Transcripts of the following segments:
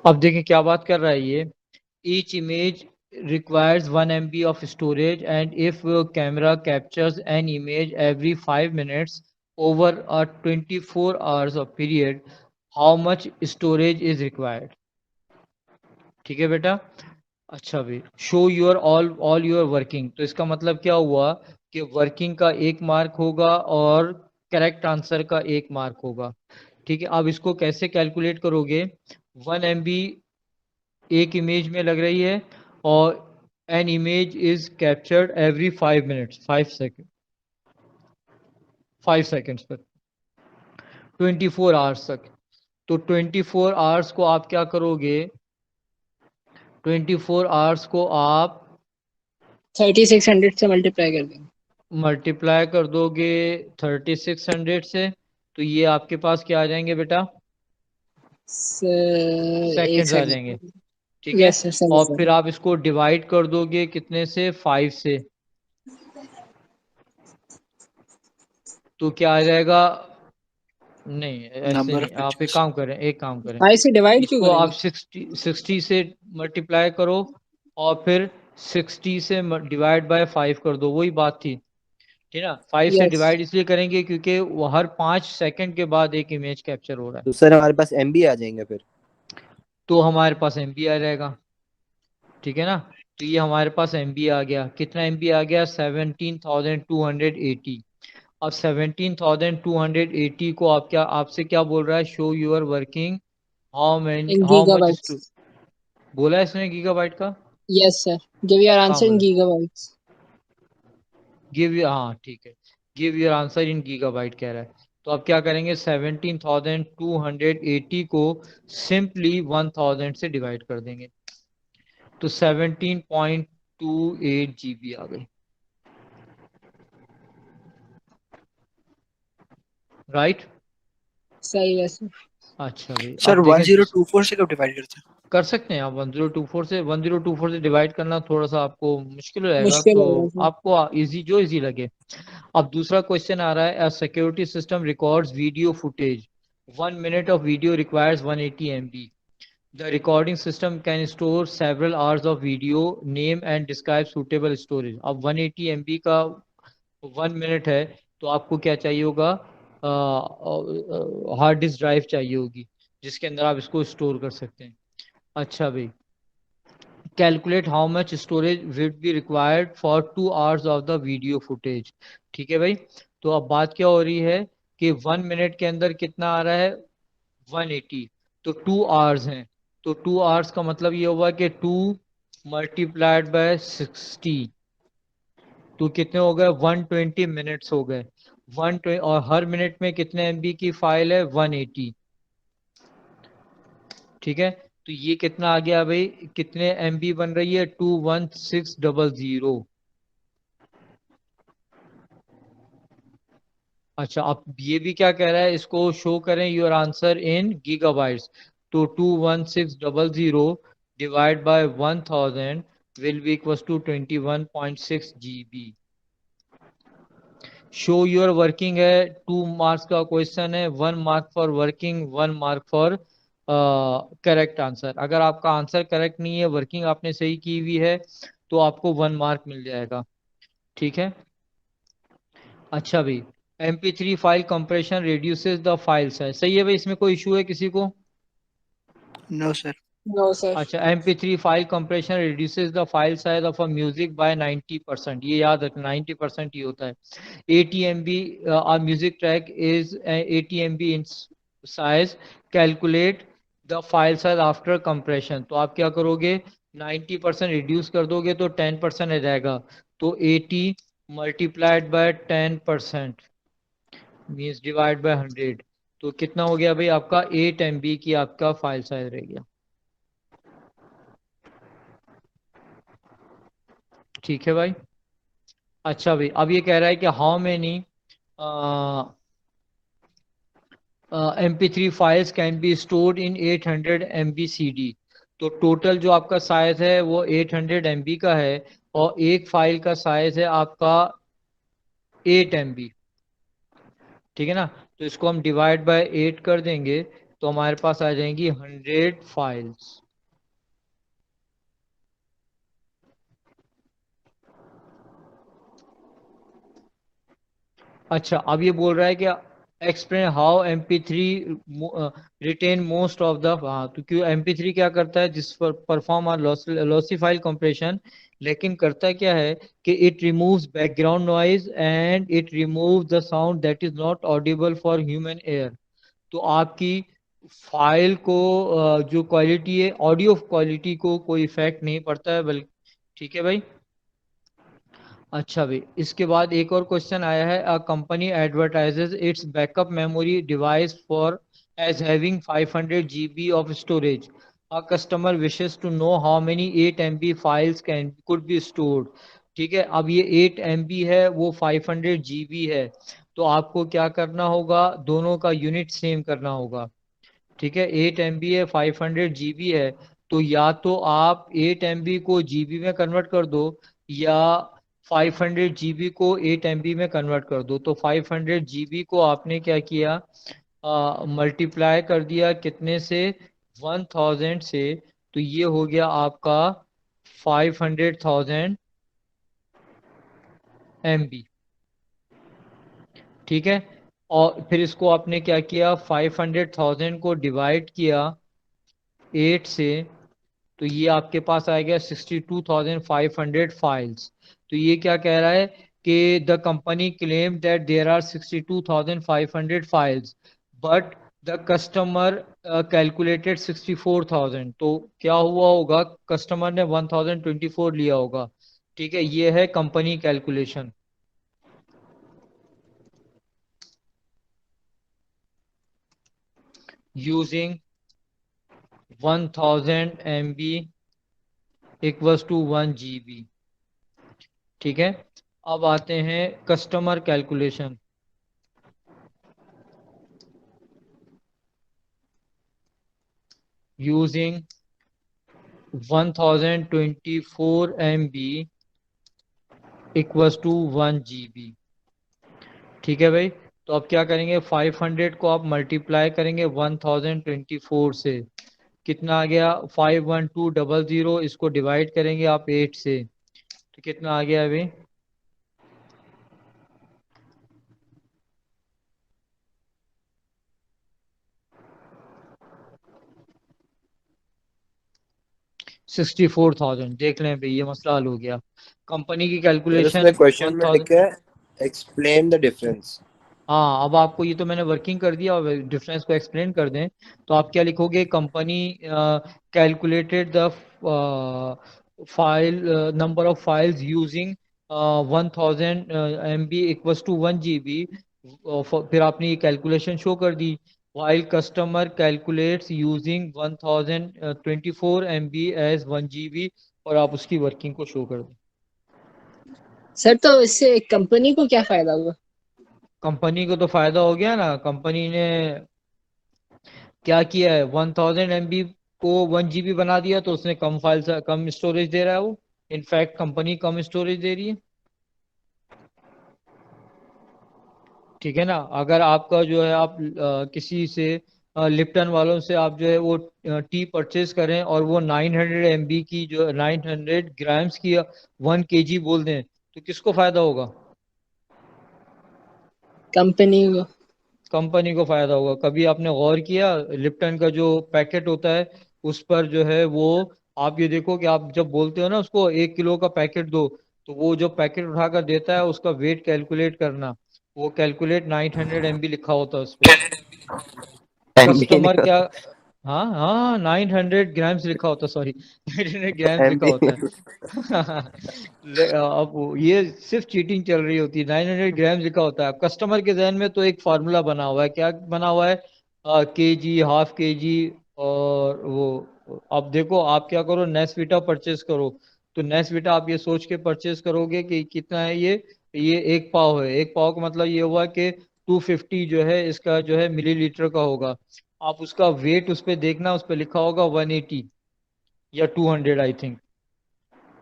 अब देखें क्या बात कर रहा है ये। Each image requires 1 MB of storage, and if camera captures an image every 5 minutes over a 24 hours of period, how much storage is required? ठीक है बेटा। अच्छा भाई, show your all your working, तो इसका मतलब क्या हुआ कि वर्किंग का एक मार्क होगा और करेक्ट आंसर का एक मार्क होगा। ठीक है, अब इसको कैसे कैलकुलेट करोगे। 1 MB एक इमेज में लग रही है, और an image is captured every 5 minutes, 5 second, 5 seconds पर 24 आवर्स तक। तो 24 आवर्स को आप क्या करोगे, 24 आवर्स को आप 3600 से मल्टीप्लाई कर देंगे। मल्टीप्लाई कर दोगे 3600 से, तो ये आपके पास क्या आ जाएंगे बेटा, एक सेकंड्स आ जाएंगे। सेकंड। ठीक है, यस सर, समझ और गया। फिर आप इसको डिवाइड कर दोगे कितने से, 5 से, तो क्या आ जाएगा। नहीं ऐसे नंबर नहीं, ऑफ आप एक पिक्चर्स। काम करें, एक काम करें, 5 से डिवाइड क्यों इसको आप करेंगे? 60 से मल्टीप्लाई करो, और फिर 60 से डिवाइड बाय 5 कर दो, वही बात थी। ठीक है ना, 5 से यस। डिवाइड इसलिए करेंगे क्योंकि वो हर 5 सेकंड के बाद एक इमेज कैप्चर हो रहा है। तो सर हमारे पास एमबी आ जाएंगे फिर। तो हमारे पास एमबी आ जाएगा। ठीक है ना, तो ये हमारे पास एमबी आ गया, कितना एमबी आ गया, 17,280। अब 17,280 को आप क्या, आपसे क्या बोल रहा है, show your working how many in how much, gigabytes. बोला है इसने गीगाबाइट का। यस सर, गिव योर कहाँ आंसर इन बोला, गीगाबाइट्स। गिव यू, हाँ ठीक है, give your answer in gigabyte कह रहा है। तो अब क्या करेंगे, 17,280 को सिंपली 1000 से डिवाइड कर देंगे, तो 17.28 GB आ गई। राइट। सही है सर। अच्छा भाई, सर अब देखें 1024 से कब डिवाइड करते हैं? कर सकते हैं आप 1024 से, 1024 से डिवाइड करना थोड़ा सा आपको मुश्किल हो जाएगा, मुश्किल तो होगा सर। आपको इजी, जो इजी लगे। अब दूसरा क्वेश्चन आ रहा है, a security system records video footage, 1 minute of video requires 180 MB. The recording system can store several hours of video, name and describe suitable storage. अब 180 MB का 1 मिनट है, तो आपको क्या चाहिए होगा, हार्ड डिस्क ड्राइव चाहिए होगी, जिसके अंदर आप इसको स्टोर कर सकते हैं। अच्छा भाई, calculate how much storage will be required for 2 hours of the video footage. ठीक है भाई, तो अब बात क्या हो रही है कि 1 मिनट के अंदर कितना आ रहा है, 180, तो 2 hours हैं, तो 2 hours का मतलब ये हुआ कि 2 × 60, तो कितने हो गए, 120 मिनट्स हो गए। 120, और हर मिनट में कितने MB की फाइल है, 180। ठीक है, तो ये कितना आ गया भाई, कितने MB बन रही है, 21600। अच्छा, अब ये भी क्या कह रहा है, इसको शो करें योर आंसर इन गीगाबाइट्स, तो 21600 divide by 1000 will be equal to 21.6 GB। Show your working है, 2 मार्क्स का क्वेश्चन है, 1 mark for working, 1 mark for correct answer. अगर आपका आंसर करेक्ट नहीं है, वर्किंग आपने सही की हुई है, तो आपको 1 मार्क मिल जाएगा। ठीक है। अच्छा भाई, MP3 file compression reduces the file size, सही है भाई, इसमें कोई इशू है किसी को। No sir. No sir. अच्छा, MP3 file compression reduces the file size of a music by 90%, ये याद रखना 90% ही होता है। 80 MB a music track is 80 MB in size, calculate the file size after compression। तो आप क्या करोगे, 90% रिड्यूस कर दोगे तो 10% रह जाएगा, तो 80 multiplied by 10% means divide by 100, तो कितना हो गया भाई आपका, 8 MB की आपका फाइल साइज रह गया। ठीक है भाई। अच्छा भाई, अब ये कह रहा है कि how many MP3 files can be stored in 800 MB CD। तो टोटल जो आपका साइज है वो 800 MB का है, और एक फाइल का साइज है आपका 8 MB। ठीक है ना, तो इसको हम डिवाइड बाय 8 कर देंगे, तो हमारे पास आ जाएंगी 100 फाइल्स। अच्छा, अब ये बोल रहा है कि explain how MP3 retain most of the, हाँ तो क्यों MP3 क्या करता है, जिस पर perform our lossy file compression, लेकिन करता क्या है कि it removes background noise and it removes the sound that is not audible for human ear. तो आपकी फाइल को जो क्वालिटी है, ऑडियो क्वालिटी को कोई इफेक्ट नहीं पड़ता है, बल्कि ठीक है भाई। अच्छा भाई, इसके बाद एक और क्वेश्चन आया है, a company advertises its backup memory device for as having 500 GB of storage. A customer wishes to know how many 8 MB files can could be stored. ठीक है, अब ये 8 MB है, वो 500 GB है, तो आपको क्या करना होगा, दोनों का यूनिट सेम करना होगा। ठीक है, 8 MB है, 500 GB है, तो या तो आप 8 MB को GB में कन्वर्ट कर दो, या 500 GB को 8 MB में कन्वर्ट कर दो। तो 500 GB को आपने क्या किया, मल्टीप्लाई कर दिया कितने से, 1000 से, तो ये हो गया आपका 500,000 MB। ठीक है, और फिर इसको आपने क्या किया, 500,000 को डिवाइड किया 8 से, तो ये आपके पास आएगा 62,500 फाइल्स। तो ये क्या कह रहा है कि the company claim that there are 62,500 files, but the customer calculated 64,000। तो क्या हुआ होगा, कस्टमर ने 1024 लिया होगा। ठीक है, ये है company calculation. Using 1000 MB equals to 1 GB। ठीक है, अब आते हैं customer calculation. Using 1024 MB equals to 1 GB। ठीक है भाई, तो अब क्या करेंगे, 500 को आप मल्टीप्लाई करेंगे 1024 से, कितना आ गया, 51200। इसको डिवाइड करेंगे आप 8 से, तो कितना आ गया अभी, 64,000। देख लें भाई, ये मसला हल हो गया। कंपनी की सर कैलकुलेशन उसमें क्वेश्चन में 1000। लिखा है एक्सप्लेन द डिफरेंस। हाँ, अब आपको ये तो मैंने वर्किंग कर दिया, और डिफरेंस को एक्सप्लेन कर दें, तो आप क्या लिखोगे, company calculated the file number of files using 1000 MB equals to 1 GB। फिर आपने ये कैलकुलेशन शो कर दी, while customer calculates using 1024 MB as 1 GB, और आप उसकी वर्किंग को शो कर दें। सर तो इससे कंपनी को क्या फायदा हुआ? कंपनी को तो फायदा हो गया ना, कंपनी ने क्या किया है, 1000 MB को 1 GB बना दिया, तो उसने कम फाइल से कम स्टोरेज दे रहा है वो। इनफैक्ट कंपनी कम स्टोरेज दे रही है। ठीक है ना, अगर आपका जो है, आप किसी से लिप्टन वालों से आप जो है वो टी परचेज करें, और वो 900 MB की, जो 900 ग्राम्स की 1 kg बोल दें, तो किसको फायदा होगा, कंपनी को। कंपनी को फायदा होगा। कभी आपने गौर किया, लिप्टन का जो पैकेट होता है, उस पर जो है वो, आप ये देखो कि आप जब बोलते हो ना उसको 1 किलो का पैकेट दो, तो वो जो पैकेट उठाकर देता है, उसका वेट कैलकुलेट करना, वो कैलकुलेट 900 MB लिखा होता है उस पर। एमबी कस्टमर नहीं, क्या, हाँ हाँ, 900 ग्राम्स लिखा होता, सॉरी 900 ग्राम्स लिखा एमबी होता है। अब ये सिर्फ चीटिंग चल रही होती है, 900 ग्राम्स लिखा होता है। कस्टमर के जहन में तो एक फार्मूला बना हुआ है, क्या बना हुआ है, KG, ½ KG, और वो, अब देखो आप क्या करो, नेस्विटा परचेज करो, तो नेस्विटा आप ये सोच के परचेज करोगे कि कितना है ये 1 पाव है। 1 पाव का मतलब ये हुआ कि 250 जो है इसका जो है मिलीलीटर का होगा। आप उसका वेट उस पर देखना, उस पर लिखा होगा 180 या 200 आई थिंक।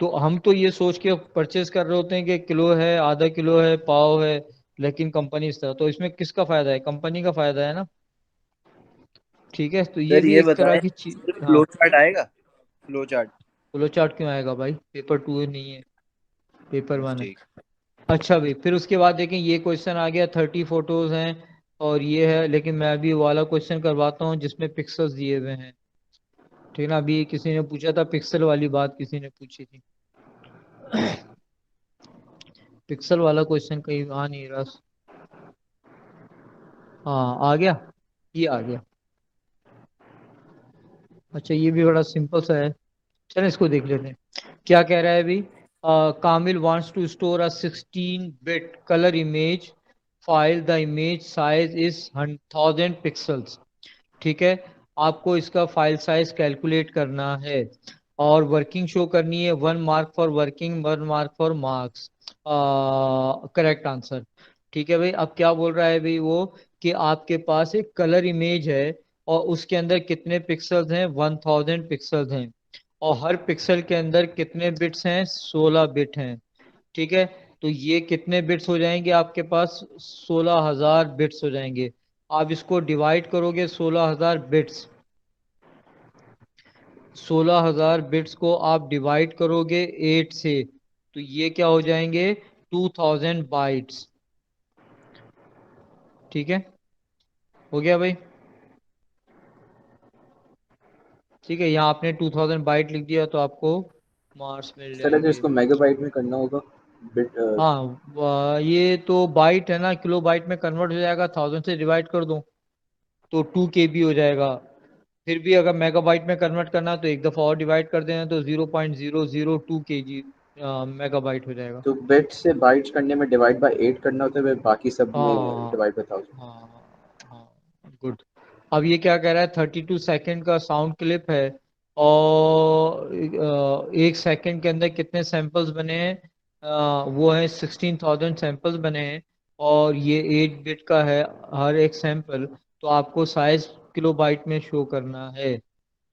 तो हम तो ये सोच के परचेज कर रहे होते हैं कि किलो है, ½ किलो है, पाव है, लेकिन कंपनी इस तरह, तो इसमें किसका फायदा है, कंपनी का फायदा है ना। ठीक है, तो ये सर भी ये एक तरह बताएं, की चीज। हाँ, फ्लो चार्ट आएगा? Flow chart. फ्लो चार्ट क्यों आएगा भाई? पेपर 2 नहीं है, पेपर 1 है। ठीक। अच्छा भाई, फिर उसके बाद देखें ये क्वेश्चन आ गया, 30 फोटोज हैं और ये है, लेकिन मैं अभी वो वाला क्वेश्चन करवाता हूँ जिसमें पिक्सल्स दिए हुए हैं। ठीक है ना, अभी किसी ने पूछा था पिक्सल वाली बात, किसी ने पूछी थी। पिक्सल वाला क्वेश्चन कहीं आ नहीं रहा। हाँ आ गया, ये आ गया। अच्छा ये भी बड़ा सिंपल सा है, चलो इसको देख लेते हैं। क्या कह रहा है अभी? Kamil wants to store a 16 bit colour image file, the image size is 1000 pixels. ठीक है, आपको इसका फाइल साइज कैलकुलेट करना है और वर्किंग शो करनी है, 1 mark for working, 1 mark for marks, correct answer. ठीक है भाई, अब क्या बोल रहा है भाई वो, कि आपके पास एक कलर इमेज है और उसके अंदर कितने पिक्सल्स हैं? 1000 पिक्सल्स हैं और हर पिक्सल के अंदर कितने बिट्स हैं? 16 बिट हैं। ठीक है, तो ये कितने बिट्स हो जाएंगे आपके पास? 16,000 बिट्स हो जाएंगे। आप इसको डिवाइड करोगे, 16,000 बिट्स, 16,000 बिट्स को आप डिवाइड करोगे 8 से, तो ये क्या हो जाएंगे? 2000 बाइट्स। ठीक है, हो गया भाई? ठीक है, यहाँ आपने 2000 बाइट लिख दिया तो आपको मार्क्स मिल सर अगर जाएंगे। इसको मेगाबाइट में करना होगा बिट हाँ, ये तो बाइट है ना, किलो बाइट में कन्वर्ट हो जाएगा, 1000 से डिवाइड कर दो तो 2 KB हो जाएगा। फिर भी अगर मेगाबाइट में कन्वर्ट करना तो एक दफ़ा और डिवाइड कर देना तो 0.002 kg मेगाबाइट हो जाएगा। तो बिट से बाइट्स करने में डिवाइड बाय 8 करना होता है, बाकी सब में हाँ डिवाइड बाय 1000। हाँ हाँ, गुड। अब ये क्या कह रहा है, 32 सेकेंड का साउंड क्लिप है और 1 सेकेंड के अंदर कितने सैंपल्स बने हैं? वो है 16,000 सैंपल्स बने हैं और ये 8 बिट का है हर एक सैंपल, तो आपको साइज किलो बाइट में शो करना है।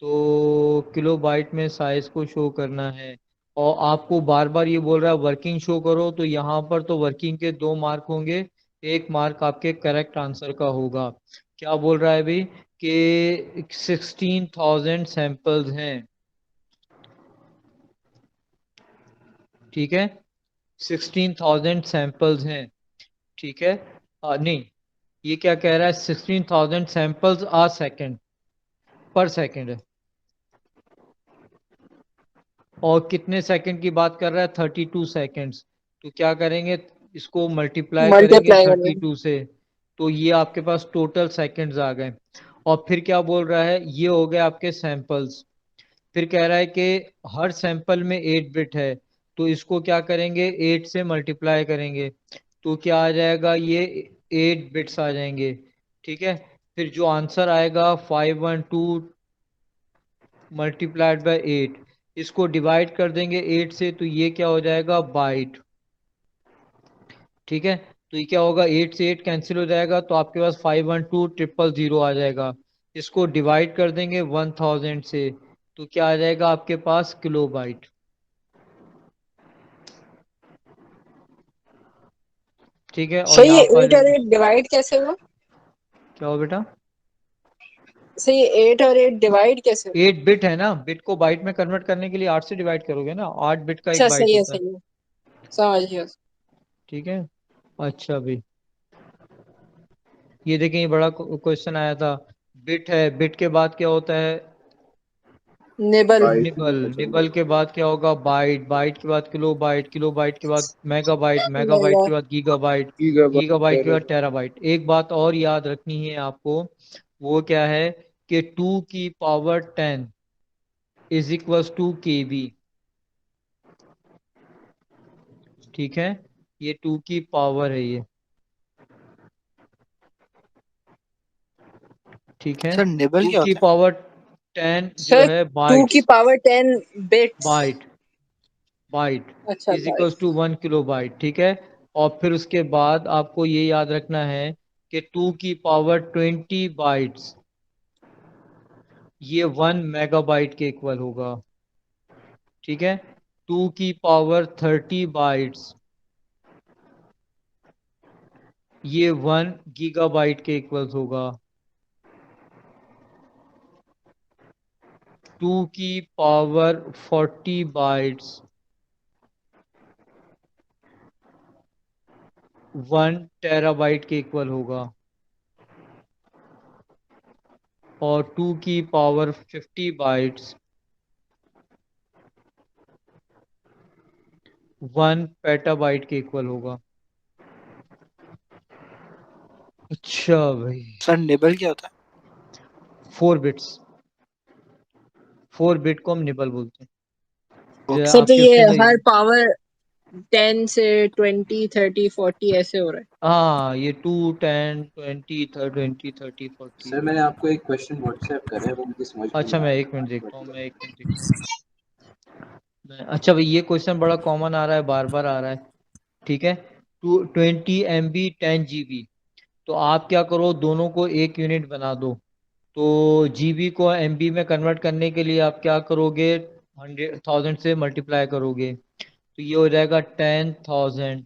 तो किलो बाइट में साइज को शो करना है और आपको बार बार ये बोल रहा है वर्किंग शो करो, तो यहाँ पर तो वर्किंग के 2 मार्क होंगे, 1 मार्क आपके करेक्ट आंसर का होगा। क्या बोल रहा है अभी? कि 16,000 सैंपल्स हैं। ठीक है, 16,000 सैंपल्स हैं। ठीक है, नहीं, ये क्या कह रहा है? 16,000 सैंपल्स आ सेकेंड, पर सेकेंड है और कितने सेकंड की बात कर रहा है? 32 सेकंड्स। तो क्या करेंगे, इसको मल्टीप्लाई करेंगे मल्टीप्लाई करें। 32 से, तो ये आपके पास टोटल सेकंड्स आ गए। और फिर क्या बोल रहा है, ये हो गए आपके सैंपल्स। फिर कह रहा है कि हर सैंपल में 8 बिट है, तो इसको क्या करेंगे? 8 से मल्टीप्लाई करेंगे, तो क्या आ जाएगा? ये 8 बिट्स आ जाएंगे। ठीक है, फिर जो आंसर आएगा 512 मल्टीप्लाइड बाय 8, इसको डिवाइड कर देंगे 8 से, तो ये क्या हो जाएगा? बाइट। ठीक है, तो ये क्या होगा? 8 से 8 कैंसिल हो जाएगा तो आपके पास 512000 आ जाएगा। इसको डिवाइड कर देंगे 1000 से, तो क्या आ जाएगा आपके पास? Kilo byte. ठीक है, और सर ये यहाँ पर 8 और 8 डिवाइड कैसे हुआ? क्या हो बेटा? सर ये 8 और 8 डिवाइड कैसे हुआ? 8 बिट है ना, बिट को बाइट में कन्वर्ट करने के लिए 8 से डिवाइड करोगे ना, 8 बिट का एक अच्छा बाइट सही है होता है। सही है, समझ गया। ठीक है, अच्छा भाई, ये देखें, ये बड़ा क्वेश्चन आया था। बिट है, बिट के बाद क्या होता है? Nibble. Byte nibble. Symbol. Nibble के बाद क्या होगा? बाइट। बाइट के बाद किलो बाइट। किलो बाइट के बाद मेगाबाइट। Megabyte mega. के बाद गीगाबाइट। गीगाबाइट गीगाबाइट के बाद टेराबाइट। टेराबाइट। एक बात और याद रखनी है आपको, वो क्या है, कि 2 की power 10 is equal to KB। ठीक है, ये 2 की पावर है ये। ठीक है, सर निबल टू क्या की होता पावर 10 जो सर है 2 की bytes. Power 10 bits. Byte. Byte अच्छा is equal bytes. To 1 KB। ठीक है, और फिर उसके बाद आपको ये याद रखना है कि 2 की पावर 20 बाइट्स, ये 1 मेगाबाइट के इक्वल होगा। ठीक है, 2 की पावर 30 बाइट्स, ये 1 गीगाबाइट के इक्वल्स होगा। 2 की पावर 40 बाइट्स 1 टेराबाइट के इक्वल होगा, और 2 की पावर 50 बाइट्स 1 पेटाबाइट के इक्वल होगा। अच्छा भाई, सर निबल क्या होता है? 4 बिट्स, 4 बिट को हम निबल बोलते हैं। Okay. सर तो आपके ये उसमें हर पावर 10 से 20 30 40 ऐसे हो रहा है। हाँ, ये 2 10 20 20 30 40। सर मैंने आपको एक क्वेश्चन व्हाट्सएप करा है, वो मुझे समझ में अच्छा, नहीं मैं आ एक रहा। मिनट देखता हूँ, मैं एक मिनट देखता हूँ। अच्छा भाई, ये क्वेश्चन बड़ा कॉमन आ रहा है, बार बार आ रहा है। ठीक है, 20 MB 10 GB। तो आप क्या करो, दोनों को एक यूनिट बना दो। तो GB को MB में कन्वर्ट करने के लिए आप क्या करोगे, 100,000 से मल्टीप्लाई करोगे, तो ये हो जाएगा 10,000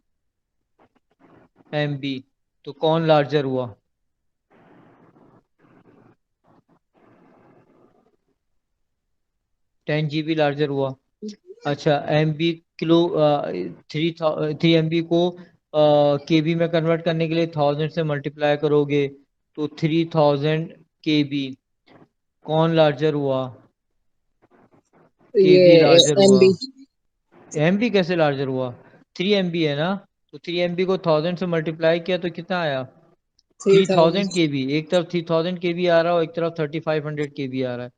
MB। तो कौन लार्जर हुआ? 10 GB लार्जर हुआ। अच्छा, MB किलो, 3 MB को KB में कन्वर्ट करने के लिए 1000 से मल्टीप्लाई करोगे, तो 3000 KB। कौन लार्जर हुआ? KB ये लार्जर हुआ। MB MB कैसे लार्जर हुआ? 3 MB है ना, तो 3 MB को 1000 से मल्टीप्लाई किया तो कितना आया? 3000 3000। KB। एक तरफ 3000 KB आ रहा है और एक तरफ 3500 KB आ रहा है।